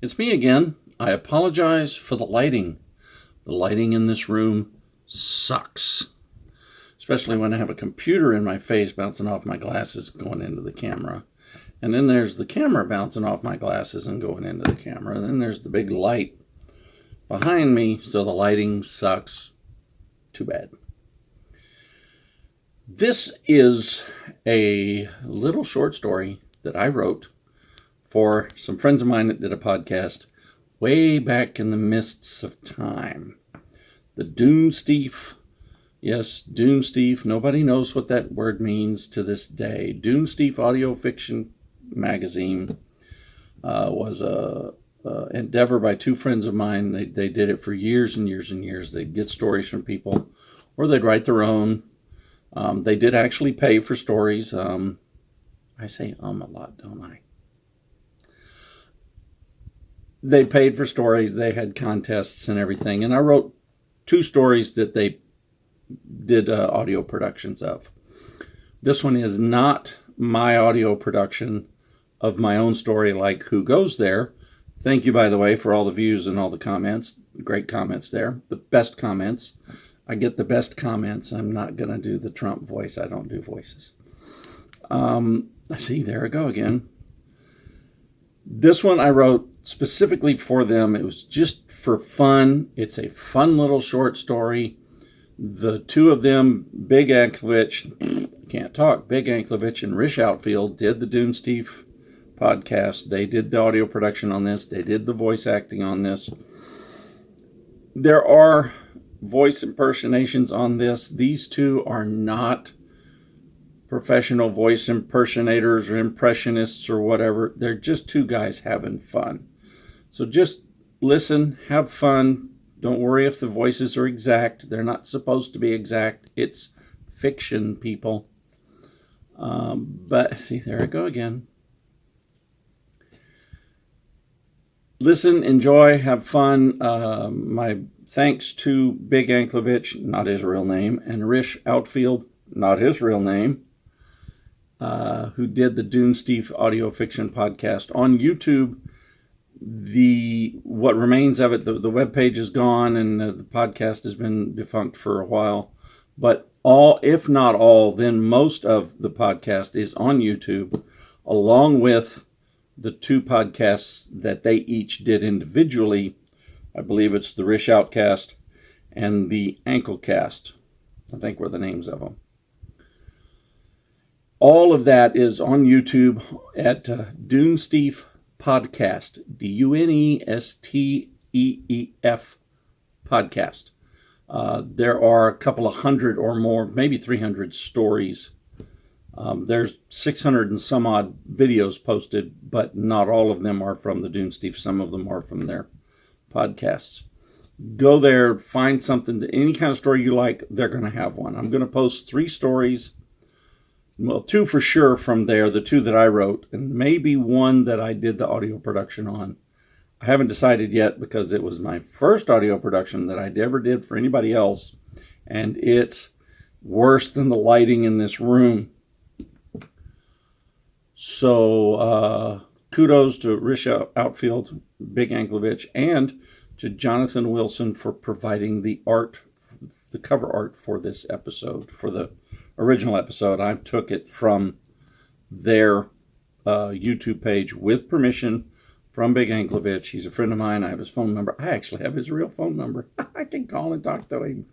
It's me again. I apologize for the lighting. The lighting in this room sucks. Especially when I have a computer in my face bouncing off my glasses going into the camera. And then there's the camera bouncing off my glasses and going into the camera. And then there's the big light behind me, so the lighting sucks. Too bad. This is a little short story that I wrote for some friends of mine that did a podcast way back in the mists of time. The Dunesteef, yes, Dunesteef, nobody knows what that word means to this day. Dunesteef Audio Fiction Magazine was a endeavor by two friends of mine. They did it for years and years and years. They'd get stories from people, or they'd write their own. They did actually pay for stories. I say a lot, don't I? They paid for stories. They had contests and everything. And I wrote two stories that they did audio productions of. This one is not my audio production of my own story like Who Goes There. Thank you, by the way, for all the views and all the comments. Great comments there. The best comments. I get the best comments. I'm not going to do the Trump voice. I don't do voices. See, there I go again. This one I wrote specifically for them. It was just for fun. It's a fun little short story. The two of them, Bigg Anklevich, can't talk, Bigg Anklevich and Rish Outfield did the Dunesteef podcast. They did the audio production on this. They did the voice acting on this. There are voice impersonations on this. These two are not professional voice impersonators or impressionists or whatever. They're just two guys having fun. So just listen, have fun. Don't worry if the voices are exact. They're not supposed to be exact. It's fiction, people. But see, there I go again. Listen, enjoy, have fun. My thanks to Bigg Anklevich, not his real name, and Rish Outfield, not his real name, who did the Dunesteef Audio Fiction podcast on YouTube. What remains of it, the webpage is gone, and the podcast has been defunct for a while. But all, if not all, then most of the podcast is on YouTube, along with the two podcasts that they each did individually. I believe it's the Rish Outcast and the Anklevich, I think were the names of them. All of that is on YouTube at Dunesteef Podcast, Dunesteef podcast. There are a couple of hundred or more, maybe 300 stories. There's 600 and some odd videos posted, but not all of them are from the Dunesteef. Some of them are from their podcasts. Go there, find something, any kind of story you like, they're going to have one. I'm going to post 3 stories. Well, 2 for sure from there, the 2 that I wrote, and maybe 1 that I did the audio production on. I haven't decided yet because it was my first audio production that I ever did for anybody else, and it's worse than the lighting in this room. So, kudos to Rish Outfield, Bigg Anklevich, and to Jonathan Wilson for providing the art, the cover art for this episode, for the original episode. I took it from their YouTube page with permission from Bigg Anklevich. He's a friend of mine. I have his phone number. I actually have his real phone number. I can call and talk to him.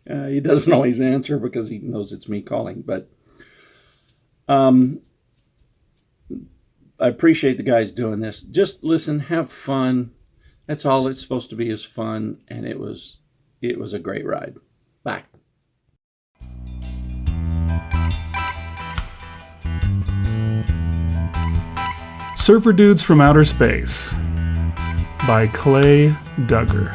He doesn't always answer because he knows it's me calling. But I appreciate the guys doing this. Just listen, have fun. That's all it's supposed to be, is fun. And it was a great ride. Bye. Surfer Dudes from Outer Space by Clay Duggar.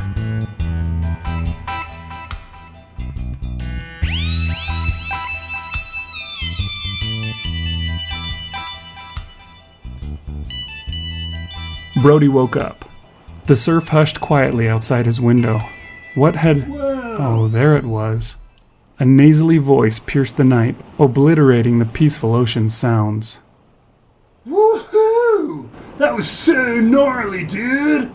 Brody woke up. The surf hushed quietly outside his window. What had... Whoa. Oh, there it was. A nasally voice pierced the night, obliterating the peaceful ocean's sounds. Woohoo! That was so gnarly, dude!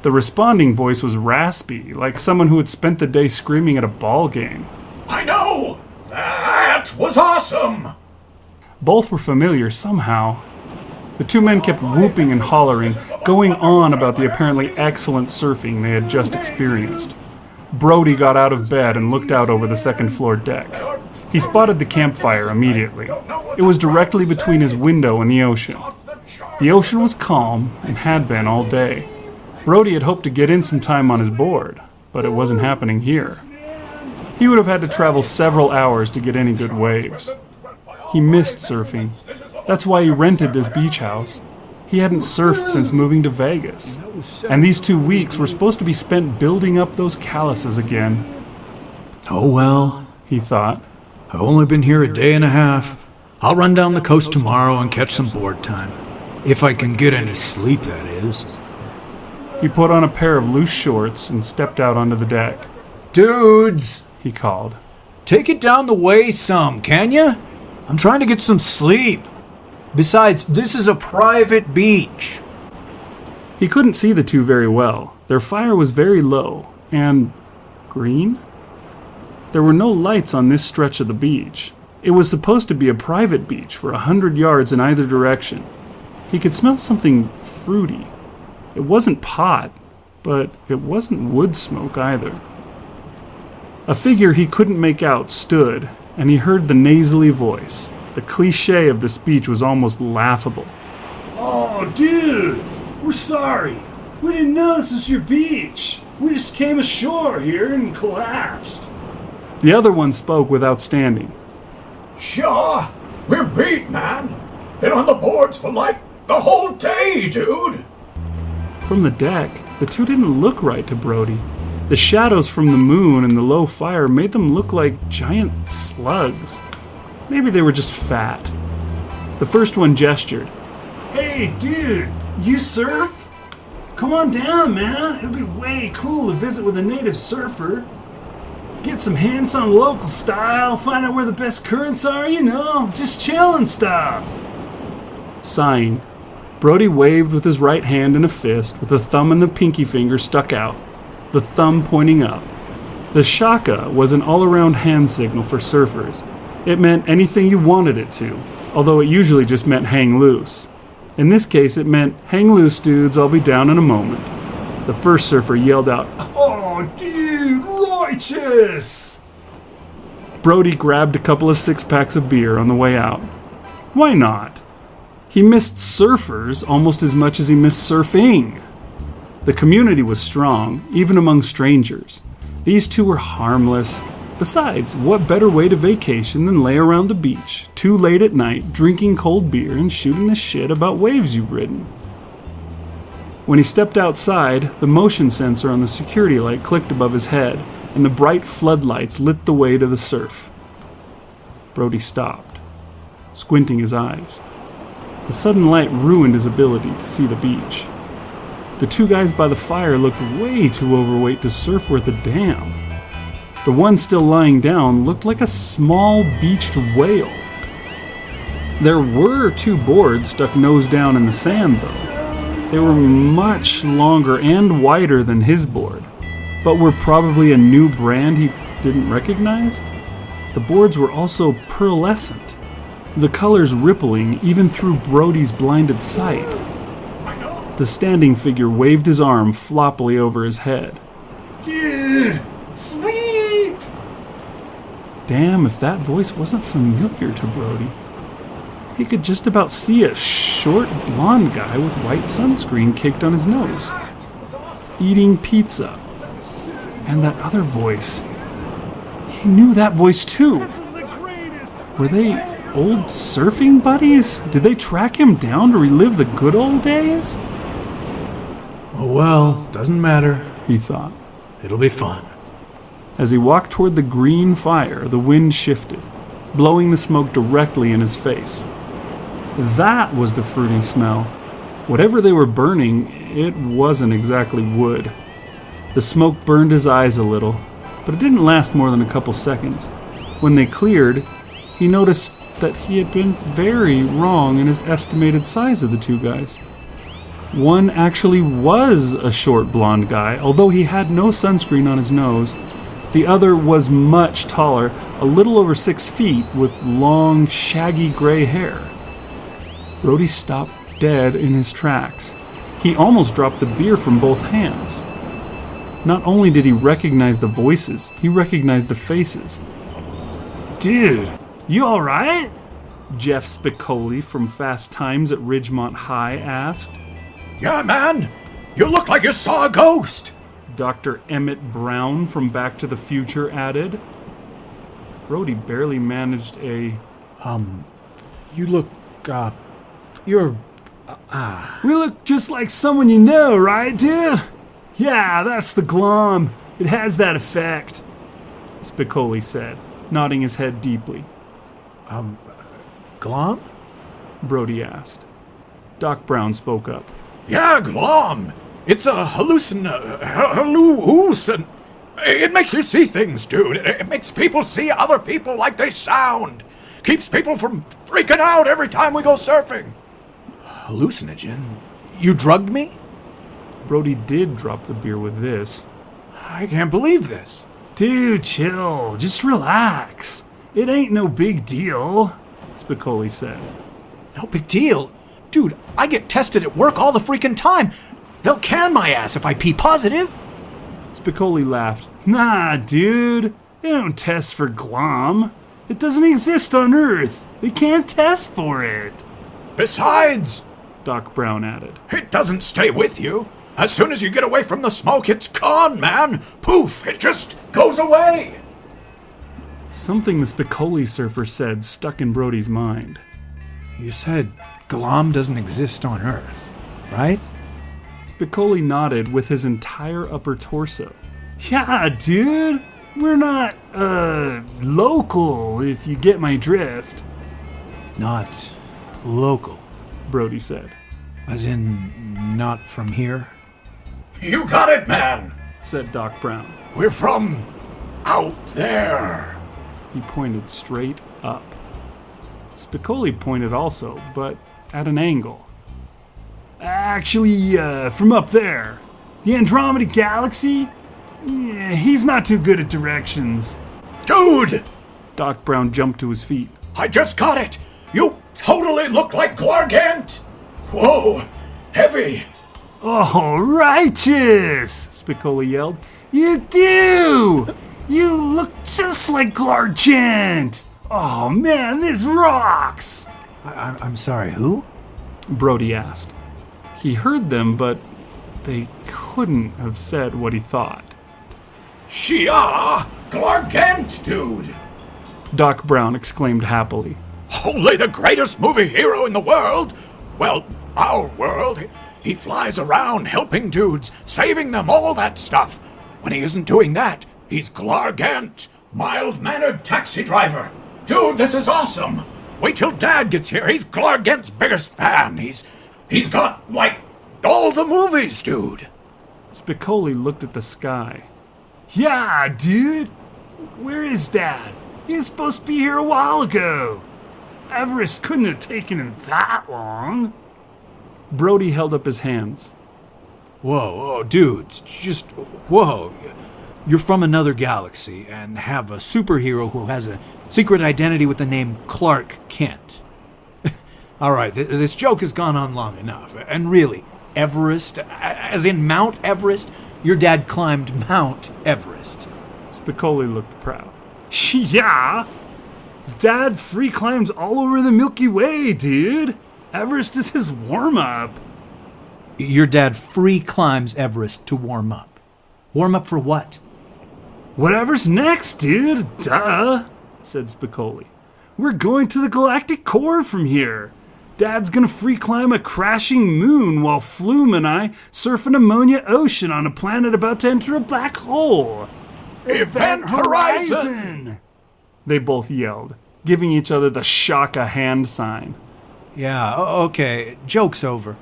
The responding voice was raspy, like someone who had spent the day screaming at a ball game. I know! That was awesome! Both were familiar somehow. The two men kept whooping and hollering, going on about the apparently excellent surfing they had just experienced. Brody got out of bed and looked out over the second-floor deck. He spotted the campfire immediately. It was directly between his window and the ocean. The ocean was calm and had been all day. Brody had hoped to get in some time on his board, but it wasn't happening here. He would have had to travel several hours to get any good waves. He missed surfing. That's why he rented this beach house. He hadn't surfed since moving to Vegas. And these 2 weeks were supposed to be spent building up those calluses again. Oh well, He thought. I've only been here a day and a half. I'll run down the coast tomorrow and catch some board time. If I can get any sleep, that is. He put on a pair of loose shorts and stepped out onto the deck. Dudes, He called. take it down the way some, can ya? I'm trying to get some sleep. Besides, this is a private beach. He couldn't see the two very well. Their fire was very low and green. There were no lights on this stretch of the beach. It was supposed to be a private beach for 100 yards in either direction. He could smell something fruity. It wasn't pot, but it wasn't wood smoke either. A figure he couldn't make out stood, and he heard the nasally voice. The cliche of the speech was almost laughable. Oh, dude, we're sorry. We didn't know this was your beach. We just came ashore here and collapsed. The other one spoke without standing. Sure, we're beat, man. Been on the boards for like the whole day, dude. From the deck, the two didn't look right to Brody. The shadows from the moon and the low fire made them look like giant slugs. Maybe they were just fat. The first one gestured. Hey, dude, you surf? Come on down, man. It'd be way cool to visit with a native surfer. Get some hints on local style, find out where the best currents are, just chill and stuff. Sighing, Brody waved with his right hand in a fist with the thumb and the pinky finger stuck out, the thumb pointing up. The shaka was an all-around hand signal for surfers. It meant anything you wanted it to, although it usually just meant hang loose. In this case, it meant, hang loose, dudes, I'll be down in a moment. The first surfer yelled out, Oh, dude, righteous! Brody grabbed a couple of six-packs of beer on the way out. Why not? He missed surfers almost as much as he missed surfing. The community was strong, even among strangers. These two were harmless. Besides, what better way to vacation than lay around the beach, too late at night, drinking cold beer and shooting the shit about waves you've ridden? When he stepped outside, the motion sensor on the security light clicked above his head, and the bright floodlights lit the way to the surf. Brody stopped, squinting his eyes. The sudden light ruined his ability to see the beach. The two guys by the fire looked way too overweight to surf worth a damn. The one still lying down looked like a small beached whale. There were two boards stuck nose down in the sand, though. They were much longer and wider than his board, but were probably a new brand he didn't recognize. The boards were also pearlescent, the colors rippling even through Brody's blinded sight. The standing figure waved his arm floppily over his head. Dude, sweet! Damn, if that voice wasn't familiar to Brody. He could just about see a short, blonde guy with white sunscreen caked on his nose, eating pizza. And that other voice. He knew that voice too. Were they old surfing buddies? Did they track him down to relive the good old days? Oh well, doesn't matter, He thought. It'll be fun. As he walked toward the green fire, the wind shifted, blowing the smoke directly in his face. That was the fruity smell. Whatever they were burning, it wasn't exactly wood. The smoke burned his eyes a little, but it didn't last more than a couple seconds. When they cleared, he noticed that he had been very wrong in his estimated size of the two guys. One actually was a short blonde guy, although he had no sunscreen on his nose. The other was much taller, a little over 6 feet, with long, shaggy gray hair. Brody stopped dead in his tracks. He almost dropped the beer from both hands. Not only did he recognize the voices, he recognized the faces. Dude, you alright? Jeff Spicoli from Fast Times at Ridgemont High asked. Yeah, man. You look like you saw a ghost. Dr. Emmett Brown from Back to the Future added. Brody barely managed a... You look, you're, We look just like someone you know, right, dude? Yeah, that's the glom. It has that effect. Spicoli said, nodding his head deeply. glum? Brody asked. Doc Brown spoke up. Yeah, glom. It's a hallucin... It makes you see things, dude. It makes people see other people like they sound. Keeps people from freaking out every time we go surfing. Hallucinogen? You drugged me? Brody did drop the beer with this. I can't believe this. Dude, chill. Just relax. It ain't no big deal, Spicoli said. No big deal. Dude, I get tested at work all the freaking time. They'll can my ass if I pee positive. Spicoli laughed. Nah, dude. They don't test for glom. It doesn't exist on Earth. They can't test for it. Besides, Doc Brown added. it doesn't stay with you. As soon as you get away from the smoke, it's gone, man. Poof, it just goes away. Something the Spicoli surfer said stuck in Brody's mind. You said glom doesn't exist on Earth, right? Spicoli nodded with his entire upper torso. Yeah, dude. We're not, local, if you get my drift. Not local. Brody said. As in, not from here? You got it, man. Said Doc Brown. We're from out there. He pointed straight up. Spicoli pointed also, but at an angle. Actually, from up there. The Andromeda Galaxy? Yeah, he's not too good at directions. Dude, Doc Brown jumped to his feet. I just got it. You totally look like Glargant. Whoa, heavy. Oh, righteous! Spicoli yelled. You do! You look just like Glargant! Oh man, this rocks! I'm sorry, who? Brody asked. He heard them, but they couldn't have said what he thought. Shia, Glargant, dude. Doc Brown exclaimed happily. Only the greatest movie hero in the world. Well, our world. He flies around helping dudes, saving them, all that stuff. When he isn't doing that, he's Glargant, mild-mannered taxi driver. Dude, this is awesome. Wait till Dad gets here. He's Glargant's biggest fan. He's got, like, all the movies, dude. Spicoli looked at the sky. Yeah, dude! Where is Dad? He was supposed to be here a while ago. Everest couldn't have taken him that long. Brody held up his hands. Whoa, dudes, just, whoa. You're from another galaxy and have a superhero who has a secret identity with the name Clark Kent. All right, this joke has gone on long enough. And really, Everest, as in Mount Everest, your dad climbed Mount Everest. Spicoli looked proud. Yeah! Dad free climbs all over the Milky Way, dude! Everest is his warm-up. Your dad free climbs Everest to warm up. Warm up for what? Whatever's next, dude. Duh, said Spicoli. We're going to the galactic core from here. Dad's gonna free climb a crashing moon while Flume and I surf an ammonia ocean on a planet about to enter a black hole. Event Horizon! They both yelled, giving each other the shaka hand sign. Yeah, okay, joke's over.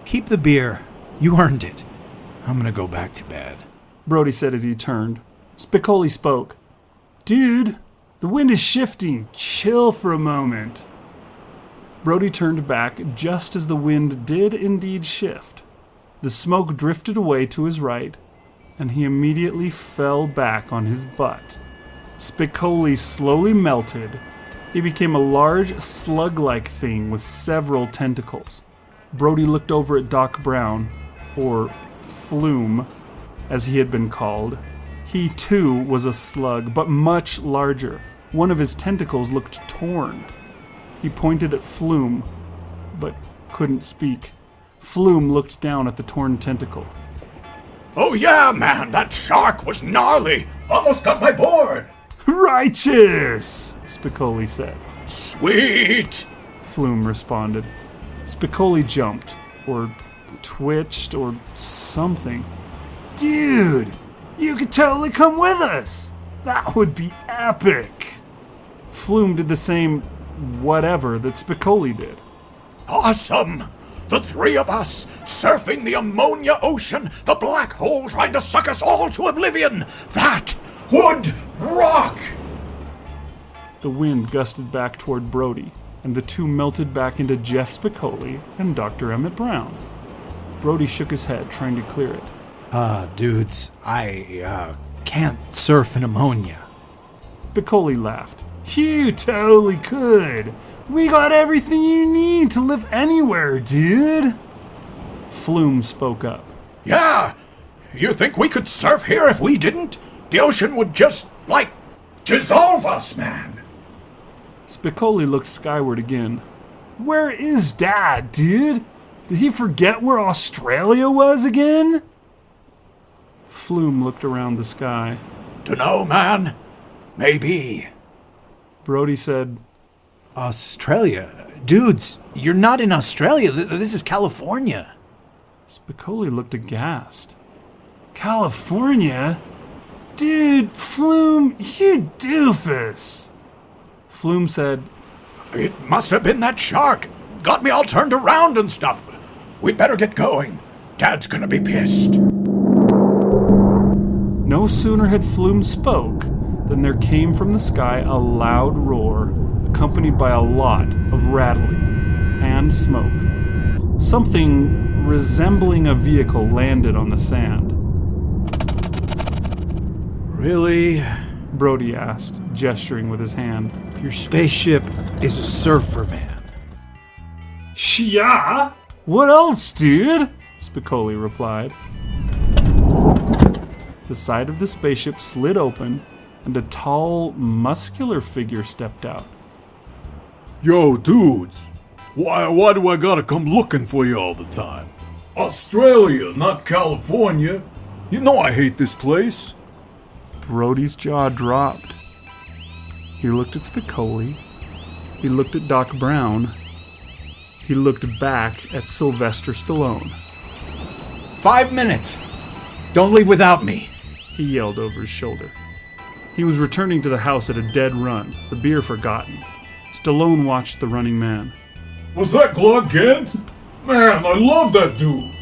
Keep the beer. You earned it. I'm gonna go back to bed. Brody said as he turned. Spicoli spoke. Dude, the wind is shifting. Chill for a moment. Brody turned back just as the wind did indeed shift. The smoke drifted away to his right, and he immediately fell back on his butt. Spicoli slowly melted. He became a large, slug-like thing with several tentacles. Brody looked over at Doc Brown, or Flume, as he had been called. He, too, was a slug, but much larger. One of his tentacles looked torn. He pointed at Flume, but couldn't speak. Flume looked down at the torn tentacle. Oh yeah, man, that shark was gnarly. Almost got my board. Righteous, Spicoli said. Sweet, Flume responded. Spicoli jumped, or twitched, or something. Dude, you could totally come with us. That would be epic. Flume did the same whatever that Spicoli did. Awesome. The three of us, surfing the ammonia ocean, the black hole trying to suck us all to oblivion. That would rock! The wind gusted back toward Brody, and the two melted back into Jeff Spicoli and Dr. Emmett Brown. Brody shook his head, trying to clear it. Dudes, I can't surf in ammonia. Spicoli laughed. You totally could. We got everything you need to live anywhere, dude. Flume spoke up. Yeah, you think we could surf here if we didn't? The ocean would just, dissolve us, man. Spicoli looked skyward again. Where is Dad, dude? Did he forget where Australia was again? Flume looked around the sky. Dunno, man. Maybe. Brody said, Australia? Dudes, you're not in Australia. This is California. Spicoli looked aghast. California? Dude, Flume, you doofus. Flume said, It must have been that shark. Got me all turned around and stuff. We'd better get going. Dad's gonna be pissed. No sooner had Flume spoke than there came from the sky a loud roar, accompanied by a lot of rattling and smoke. Something resembling a vehicle landed on the sand. Really? Brody asked, gesturing with his hand. Your spaceship is a surfer van. Yeah? What else, dude? Spicoli replied. The side of the spaceship slid open, and a tall, muscular figure stepped out. Yo, dudes, why do I gotta come looking for you all the time? Australia, not California. You know I hate this place. Brody's jaw dropped. He looked at Spicoli. He looked at Doc Brown. He looked back at Sylvester Stallone. 5 minutes. Don't leave without me. He yelled over his shoulder. He was returning to the house at a dead run, the beer forgotten. Stallone watched the running man. Was that Clark Kent? Man, I love that dude.